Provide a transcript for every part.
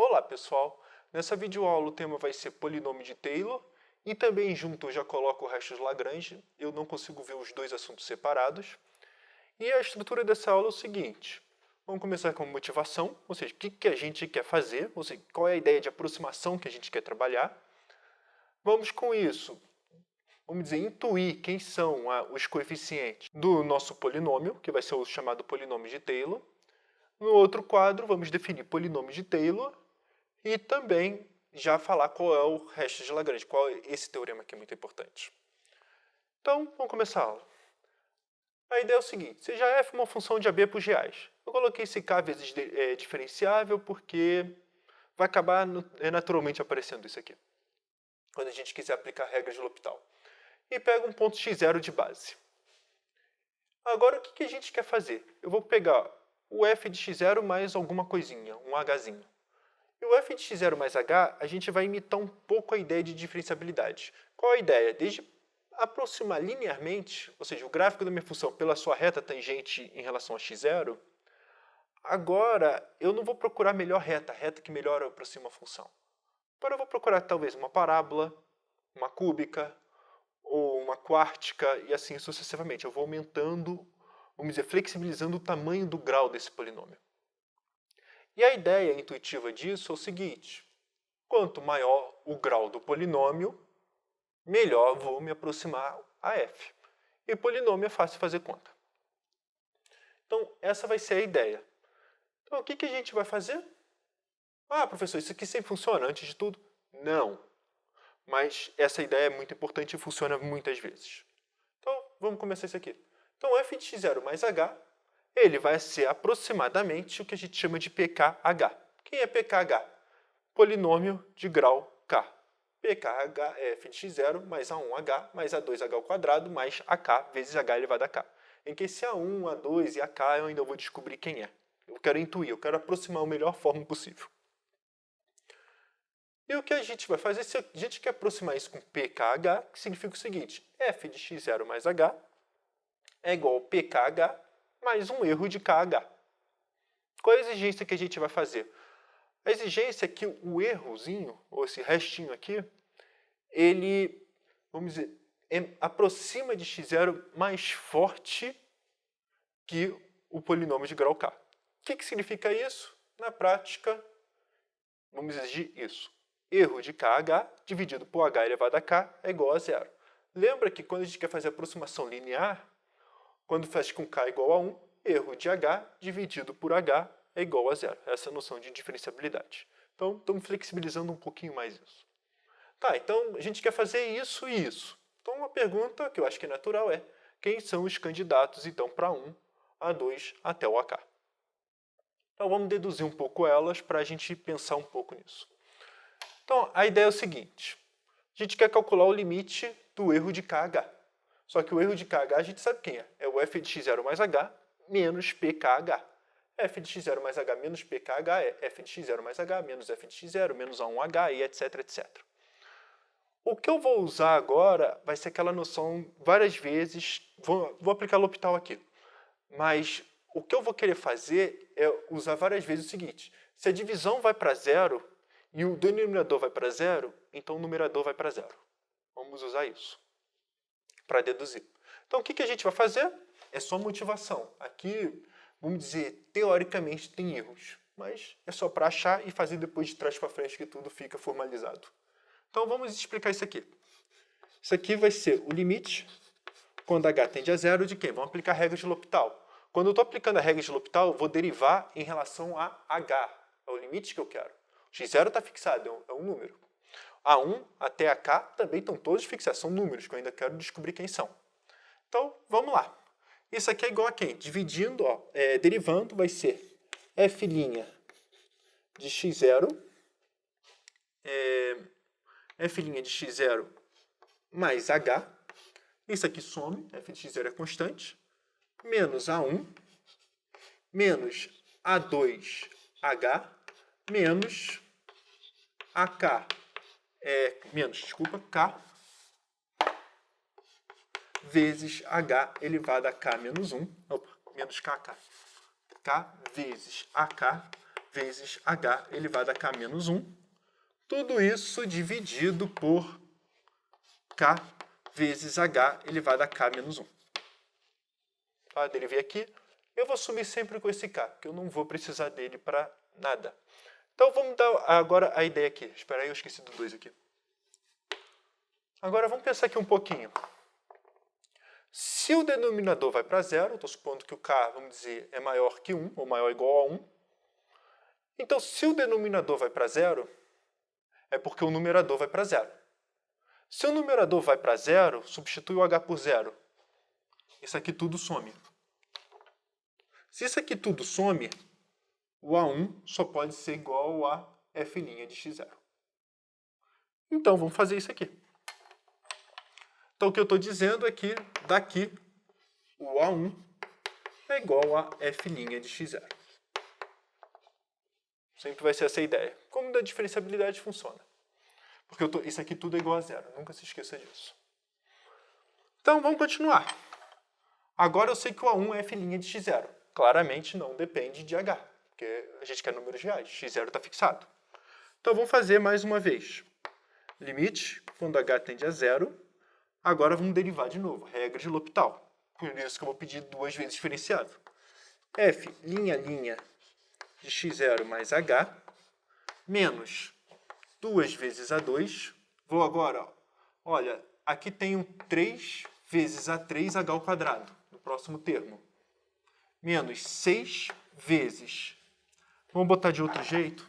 Olá pessoal, nessa videoaula o tema vai ser polinômio de Taylor e também junto eu já coloco o resto de Lagrange, eu não consigo ver os dois assuntos separados. E a estrutura dessa aula é o seguinte, vamos começar com motivação, ou seja, o que a gente quer fazer, ou seja, qual é a ideia de aproximação que a gente quer trabalhar. Vamos com isso, vamos dizer, intuir quem são os coeficientes do nosso polinômio, que vai ser o chamado polinômio de Taylor. No outro quadro, vamos definir polinômio de Taylor e também já falar qual é o resto de Lagrange, qual é esse teorema que é muito importante. Então, vamos começar a aula. A ideia é o seguinte, seja f uma função de AB por reais. Eu coloquei esse k vezes diferenciável porque vai acabar naturalmente aparecendo isso aqui, quando a gente quiser aplicar a regra de L'Hopital. E pega um ponto x0 de base. Agora, o que a gente quer fazer? Eu vou pegar o f de x0 mais alguma coisinha, um hzinho. E o f de x0 mais h, a gente vai imitar um pouco a ideia de diferenciabilidade. Qual a ideia? Desde aproximar linearmente, ou seja, o gráfico da minha função pela sua reta tangente em relação a x0, agora eu não vou procurar a melhor reta, a reta que melhor aproxima a função. Agora eu vou procurar talvez uma parábola, uma cúbica, ou uma quártica, e assim sucessivamente. Eu vou aumentando, vamos dizer, flexibilizando o tamanho do grau desse polinômio. E a ideia intuitiva disso é o seguinte, quanto maior o grau do polinômio, melhor vou me aproximar a f. E polinômio é fácil fazer conta. Então, essa vai ser a ideia. Então, o que a gente vai fazer? Ah, professor, isso aqui sempre funciona antes de tudo? Não. Mas essa ideia é muito importante e funciona muitas vezes. Então, vamos começar isso aqui. Então, f de x0 mais h, ele vai ser aproximadamente o que a gente chama de pKh. Quem é pKh? Polinômio de grau k. pKh é f de x0 mais a1h mais a2h ao quadrado mais ak vezes h elevado a k. Em que esse a1, a2 e ak eu ainda vou descobrir quem é. Eu quero intuir, eu quero aproximar a melhor forma possível. E o que a gente vai fazer, se a gente quer aproximar isso com pKh, que significa o seguinte, f de x0 mais h é igual a pKh mais um erro de kh. Qual é a exigência que a gente vai fazer? A exigência é que o errozinho, ou esse restinho aqui, ele, vamos dizer, aproxima de x0 mais forte que o polinômio de grau k. O que significa isso? Na prática, vamos exigir isso. Erro de kh dividido por h elevado a k é igual a zero. Lembra que quando a gente quer fazer aproximação linear, quando faz com k igual a 1, erro de h dividido por h é igual a zero. Essa é a noção de diferenciabilidade. Então, estamos flexibilizando um pouquinho mais isso. Tá, então a gente quer fazer isso e isso. Então, uma pergunta que eu acho que é natural é, quem são os candidatos, então, para 1, a2 até o ak? Então, vamos deduzir um pouco elas para a gente pensar um pouco nisso. Então, a ideia é o seguinte, a gente quer calcular o limite do erro de kh. Só que o erro de kh a gente sabe quem é. É o f de x0 mais h menos pkh. f de x0 mais h menos pkh é f de x0 mais h menos f de x0 menos a1h e etc, etc. O que eu vou usar agora vai ser aquela noção várias vezes, vou aplicar L'Hopital aqui, mas o que eu vou querer fazer é usar várias vezes o seguinte, se a divisão vai para zero e o denominador vai para zero, então o numerador vai para zero. Vamos usar isso para deduzir. Então, o que a gente vai fazer? É só motivação. Aqui, vamos dizer, teoricamente tem erros, mas é só para achar e fazer depois de trás para frente que tudo fica formalizado. Então, vamos explicar isso aqui. Isso aqui vai ser o limite, quando h tende a zero, de quem? Vamos aplicar a regra de L'Hopital. Quando eu estou aplicando a regra de L'Hopital, eu vou derivar em relação a h, é o limite que eu quero. x0 está fixado, é um número. A1 até a k também estão todos fixados, são números que eu ainda quero descobrir quem são. Então, vamos lá. Isso aqui é igual a quem? Dividindo, derivando, vai ser f' de x0, f' de x0 mais h, isso aqui some, f de x0 é constante, menos a1, menos a2h, menos ak, k, vezes h elevado a k menos 1, menos kk. K vezes ak vezes h elevado a k menos 1. Tudo isso dividido por k vezes h elevado a k menos 1. Tá? Derivei aqui. Eu vou sumir sempre com esse k, porque eu não vou precisar dele para nada. Então vamos dar agora a ideia aqui. Espera aí, eu esqueci do 2 aqui. Agora vamos pensar aqui um pouquinho. Se o denominador vai para zero, estou supondo que o k, vamos dizer, é maior que 1, ou maior ou igual a 1. Então, se o denominador vai para zero, é porque o numerador vai para zero. Se o numerador vai para zero, substitui o h por zero. Isso aqui tudo some. Se isso aqui tudo some, o A1 só pode ser igual a f' de x0. Então, vamos fazer isso aqui. Então, o que eu estou dizendo é que daqui o A1 é igual a f' de x0. Sempre vai ser essa a ideia. Como da diferenciabilidade funciona. Porque isso aqui tudo é igual a zero. Nunca se esqueça disso. Então, vamos continuar. Agora eu sei que o A1 é f' de x0. Claramente não depende de h, porque a gente quer números reais. x0 está fixado. Então, vamos fazer mais uma vez. Limite, quando h tende a zero. Agora vamos derivar de novo. Regra de L'Hopital. Por isso que eu vou pedir duas vezes diferenciado. F', de x0 mais h, menos 2 vezes a2. Vou agora, olha, aqui tenho 3 vezes a3h ao quadrado, no próximo termo. Menos 6 vezes, vamos botar de outro jeito?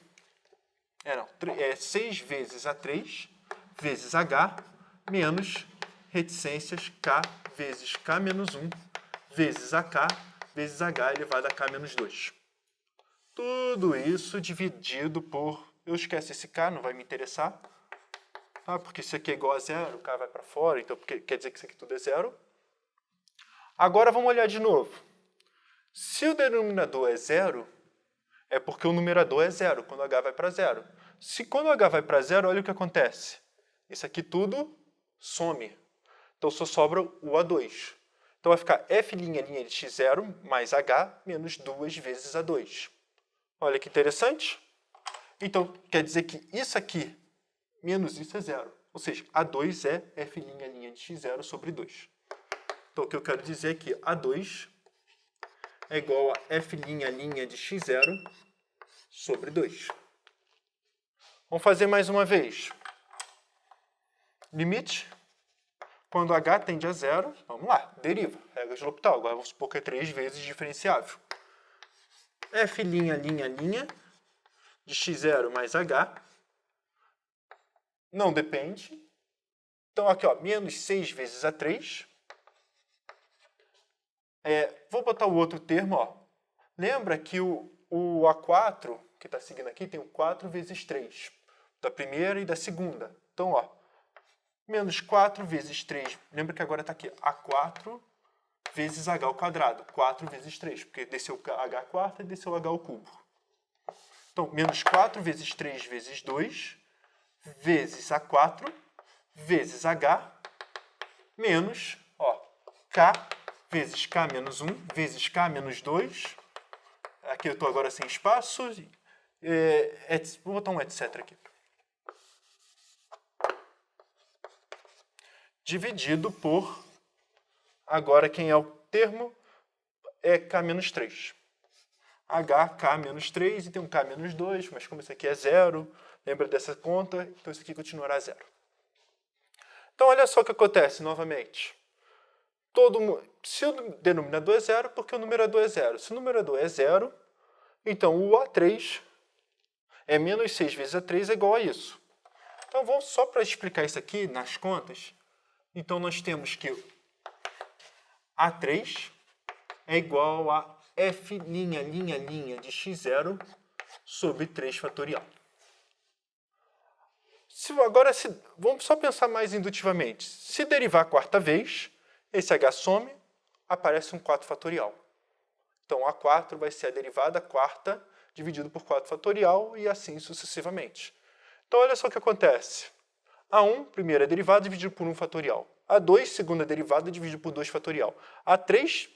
6 vezes a3 vezes h, menos reticências k vezes k menos 1 vezes ak vezes h elevado a k menos 2. Tudo isso dividido por... Eu esqueço esse k, não vai me interessar. Tá? Porque isso aqui é igual a zero, o k vai para fora, então quer dizer que isso aqui tudo é zero. Agora vamos olhar de novo. Se o denominador é zero, é porque o numerador é zero, quando h vai para zero. Se quando h vai para zero, olha o que acontece. Isso aqui tudo some. Então só sobra o A2. Então vai ficar f' de x0 mais h menos 2 vezes A2. Olha que interessante. Então quer dizer que isso aqui menos isso é zero. Ou seja, A2 é f' de x0 sobre 2. Então o que eu quero dizer é que A2 é igual a f' de x0 sobre 2. Vamos fazer mais uma vez. Limite. Quando h tende a zero, vamos lá, deriva. Regra de L'Hopital. Agora vamos supor que é 3 vezes diferenciável. F' de x0 mais h. Não depende. Então aqui, ó, menos 6 vezes a3. Vou botar o outro termo, ó. Lembra que o A4, que está seguindo aqui, tem o 4 vezes 3. Da primeira e da segunda. Então, ó, menos 4 vezes 3. Lembra que agora está aqui A4 vezes h ao quadrado. 4 vezes 3, porque desceu h à quarta e desceu h ao cubo. Então, menos 4 vezes 3 vezes 2 vezes A4 vezes h menos, ó, k vezes k menos 1 vezes k menos 2. Aqui eu estou agora sem espaço. Vou botar um etc aqui. Dividido por, agora quem é o termo, é k menos 3. h, k menos 3, e tem um k menos 2, mas como isso aqui é zero, lembra dessa conta, então isso aqui continuará zero. Então olha só o que acontece novamente. Se o denominador é zero, porque o numerador é zero. Se o numerador é zero, então o A3 é menos 6 vezes A3 é igual a isso. Então vamos só para explicar isso aqui nas contas. Então nós temos que A3 é igual a f' de x0 sobre 3 fatorial. Vamos só pensar mais indutivamente. Se derivar a quarta vez, esse h some, aparece um 4 fatorial. Então A4 vai ser a derivada quarta dividido por 4 fatorial e assim sucessivamente. Então olha só o que acontece. A1, primeira derivada, dividido por 1 fatorial. A2, segunda derivada, dividido por 2 fatorial. A3,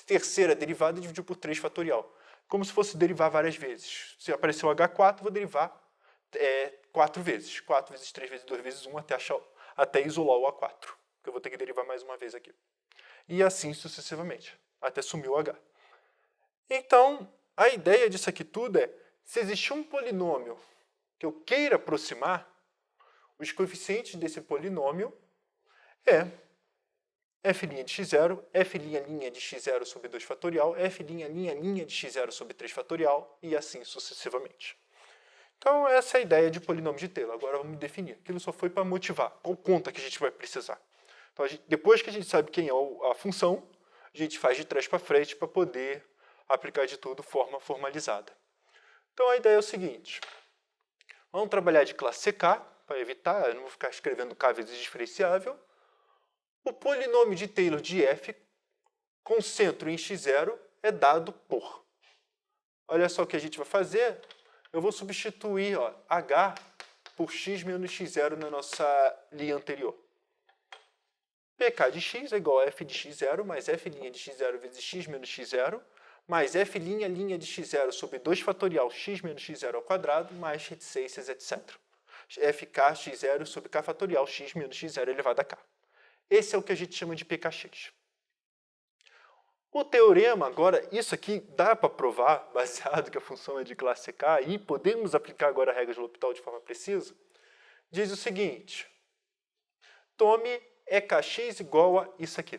terceira derivada, dividido por 3 fatorial. como se fosse derivar várias vezes. Se apareceu H4, vou derivar 4 vezes. 4 vezes 3 vezes 2 vezes 1 até isolar o A4. Que eu vou ter que derivar mais uma vez aqui. E assim sucessivamente, até sumir o H. Então, a ideia disso aqui tudo é, se existir um polinômio que eu queira aproximar, os coeficientes desse polinômio é f' de x0, f' de x0 sobre 2 fatorial, f' de x0 sobre 3 fatorial, e assim sucessivamente. Então, essa é a ideia de polinômio de Taylor. Agora vamos definir. Aquilo só foi para motivar. Qual conta que a gente vai precisar? Então, depois que a gente sabe quem é a função, a gente faz de trás para frente para poder aplicar de tudo de forma formalizada. Então, a ideia é o seguinte. Vamos trabalhar de classe CK, para evitar, eu não vou ficar escrevendo K vezes diferenciável. O polinômio de Taylor de f com centro em x0 é dado por. Olha só o que a gente vai fazer. Eu vou substituir h por x menos x0 na nossa linha anterior. pk de x é igual a f de x0 mais f' de x0 vezes x menos x0 mais f' de x0 sobre 2 fatorial x menos x0 ao quadrado mais reticências, etc. fk x0 sobre k fatorial x menos x0 elevado a k. Esse é o que a gente chama de pkx. O teorema, agora, isso aqui dá para provar, baseado que a função é de classe K, e podemos aplicar agora a regra de L'Hopital de forma precisa, diz o seguinte, tome EKX igual a isso aqui,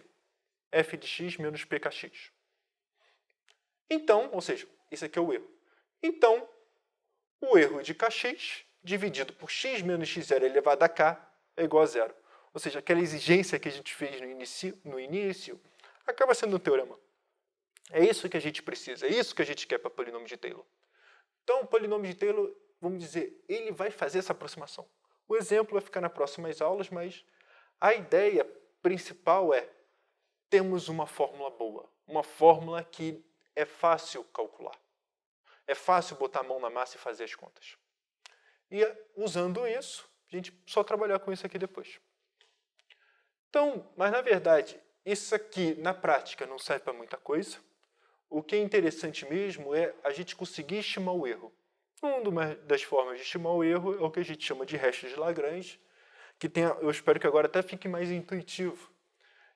f de x menos pkx. Então, ou seja, isso aqui é o erro. Então, o erro de kx dividido por x menos x0 elevado a k é igual a zero. Ou seja, aquela exigência que a gente fez no início acaba sendo um teorema. É isso que a gente precisa, é isso que a gente quer para o polinômio de Taylor. Então, o polinômio de Taylor, vamos dizer, ele vai fazer essa aproximação. O exemplo vai ficar nas próximas aulas, mas a ideia principal é, temos uma fórmula boa, uma fórmula que é fácil calcular. É fácil botar a mão na massa e fazer as contas. E usando isso, a gente só trabalhar com isso aqui depois. Então, mas na verdade, isso aqui na prática não serve para muita coisa. O que é interessante mesmo é a gente conseguir estimar o erro. Uma das formas de estimar o erro é o que a gente chama de restos de Lagrange, que tem, eu espero que agora até fique mais intuitivo,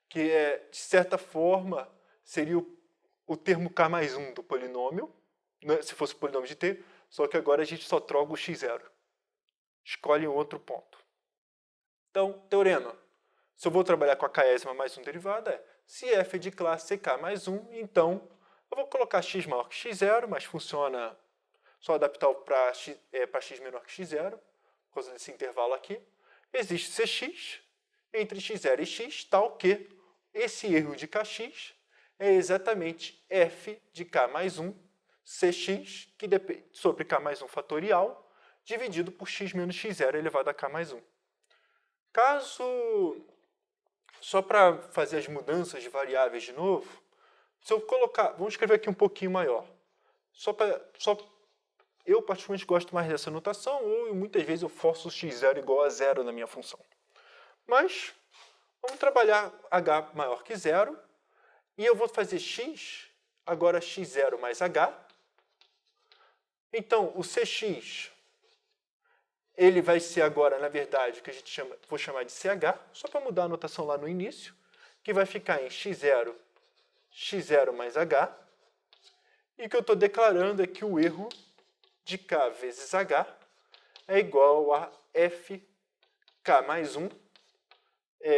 que é, de certa forma, seria o termo k mais 1 do polinômio, né, se fosse o polinômio de t, só que agora a gente só troca o x0. Escolhe um outro ponto. Então, teorema. Se eu vou trabalhar com a késima mais 1 derivada, se f é de classe k mais 1, então eu vou colocar x maior que x0, mas funciona só adaptar para x menor que x0, por causa desse intervalo aqui. Existe cx entre x0 e x, tal que esse erro de kx é exatamente f de k mais 1, cx, que depende sobre k mais 1 fatorial, dividido por x menos x0 elevado a k mais 1. Caso, só para fazer as mudanças de variáveis de novo, se eu colocar, vamos escrever aqui um pouquinho maior. Eu particularmente gosto mais dessa notação, ou muitas vezes eu forço o x0 igual a 0 na minha função. Mas, vamos trabalhar h maior que 0, e eu vou fazer x, agora x0 mais h. Então, o cx, ele vai ser agora, na verdade, o que a gente vou chamar de ch, só para mudar a notação lá no início, que vai ficar em x0 mais h, e o que eu estou declarando é que o erro de k vezes h é igual a fk mais 1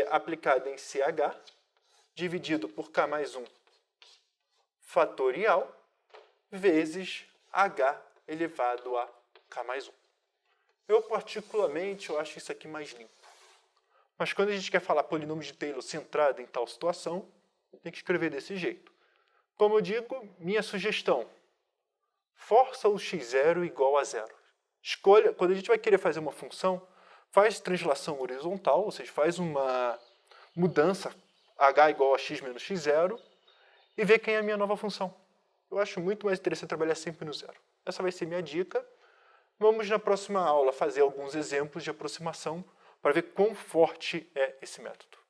aplicado em ch dividido por k mais 1 fatorial vezes h elevado a k mais 1. Eu, particularmente, eu acho isso aqui mais limpo. Mas quando a gente quer falar polinômio de Taylor centrado em tal situação, tem que escrever desse jeito. Como eu digo, minha sugestão, força o x0 igual a 0. Escolha, quando a gente vai querer fazer uma função, faz translação horizontal, ou seja, faz uma mudança, h igual a x menos x0, e vê quem é a minha nova função. Eu acho muito mais interessante trabalhar sempre no zero. Essa vai ser minha dica. Vamos, na próxima aula, fazer alguns exemplos de aproximação para ver quão forte é esse método.